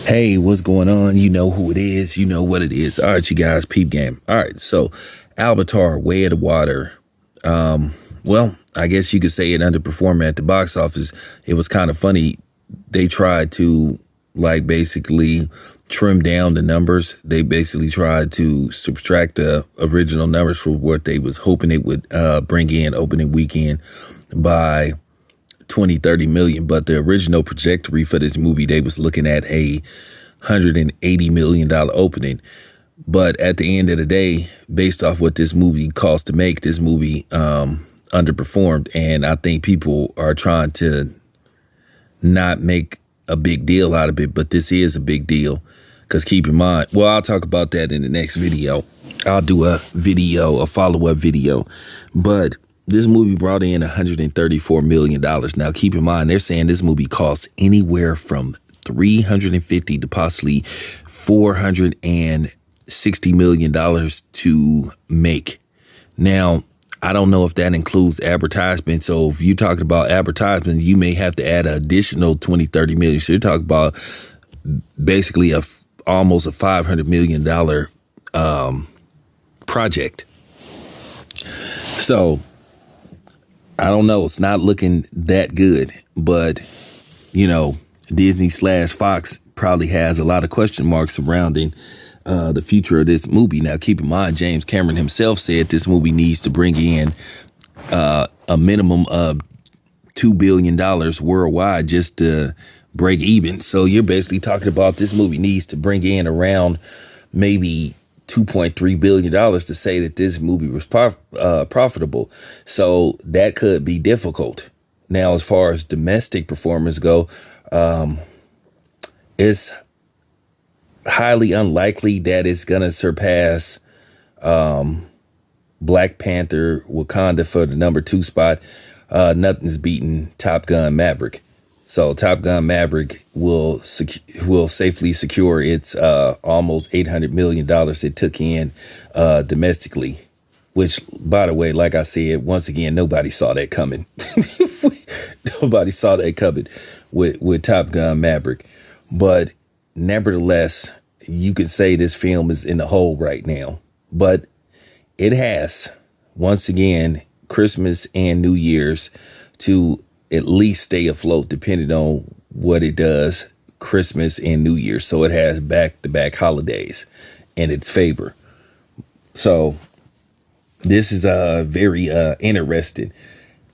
Hey, what's going on? You know who it is. You know what it is. All right, you guys, peep game. All right, so Avatar, Way of the Water. Well, I guess you could say it underperformed at the box office. It was kind of funny. They tried to basically trim down the numbers. They basically tried to subtract the original numbers for what they was hoping it would bring in opening weekend by 20-30 million, but the original trajectory for this movie, they was looking at a $180 million opening. But at the end of the day, based off what this movie cost to make, this movie underperformed. And I think people are trying to not make a big deal out of it, but this is a big deal. Because keep in mind, well, I'll talk about that in the next video. I'll do a follow-up video. But this movie brought in $134 million. Now, keep in mind, they're saying this movie costs anywhere from $350 to possibly $460 million to make. Now, I don't know if that includes advertisement. So if you're talking about advertisement, you may have to add an additional 20-30 million. So you're talking about basically almost a $500 million project. So I don't know. It's not looking that good, but Disney/Fox probably has a lot of question marks surrounding the future of this movie. Now, keep in mind, James Cameron himself said this movie needs to bring in a minimum of $2 billion worldwide just to break even. So you're basically talking about this movie needs to bring in around maybe $2.3 billion to say that this movie was profitable. So that could be difficult. Now, as far as domestic performers go, it's highly unlikely that it's going to surpass Black Panther Wakanda for the number 2 spot. Nothing's beaten Top Gun Maverick. So Top Gun Maverick will safely secure its almost $800 million it took in domestically, which, by the way, like I said, once again, nobody saw that coming. Nobody saw that coming with Top Gun Maverick. But nevertheless, you could say this film is in the hole right now. But it has, once again, Christmas and New Year's to at least stay afloat, depending on what it does, Christmas and New Year. So it has back-to-back holidays in its favor. So this is very interesting.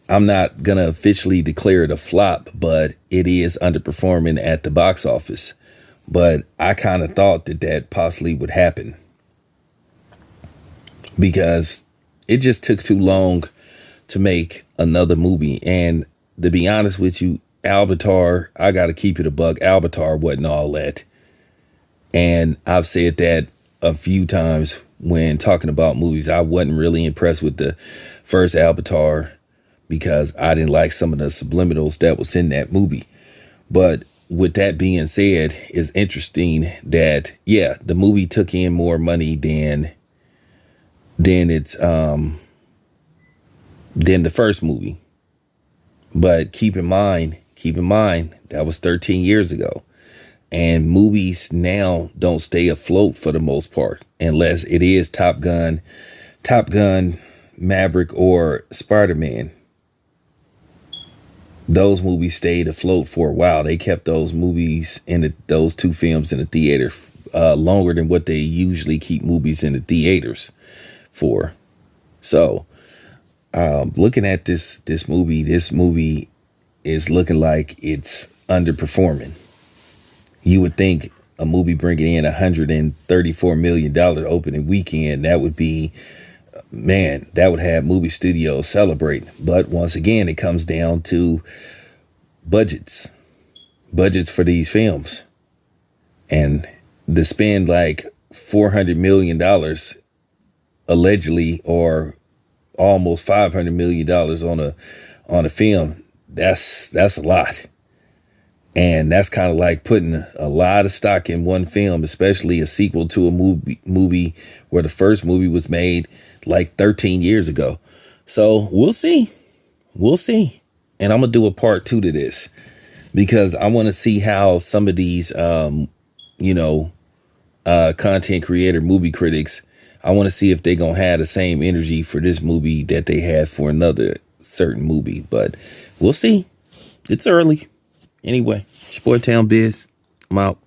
I'm not going to officially declare it a flop, but it is underperforming at the box office. But I kind of thought that possibly would happen because it just took too long to make another movie. And to be honest with you, Avatar, I got to keep it a buck. Avatar wasn't all that. And I've said that a few times when talking about movies. I wasn't really impressed with the first Avatar because I didn't like some of the subliminals that was in that movie. But with that being said, it's interesting that, yeah, the movie took in more money than its than the first movie. But keep in mind, that was 13 years ago. And movies now don't stay afloat for the most part, unless it is Top Gun, Maverick, or Spider-Man. Those movies stayed afloat for a while. They kept those movies those two films in the theater longer than what they usually keep movies in the theaters for. So, looking at this movie is looking like it's underperforming. You would think a movie bringing in $134 million opening weekend, that would be, man, that would have movie studios celebrate. But once again, it comes down to budgets for these films. And to spend like $400 million allegedly, or almost $500 million on a film, that's a lot. And that's kind of like putting a lot of stock in one film, especially a sequel to a movie where the first movie was made like 13 years ago. So we'll see. And I'm going to do a part 2 to this because I want to see how some of these you know, content creator, movie critics. I want to see if they gonna have the same energy for this movie that they had for another certain movie. But we'll see. It's early. Anyway, it's your boy Town Biz. I'm out.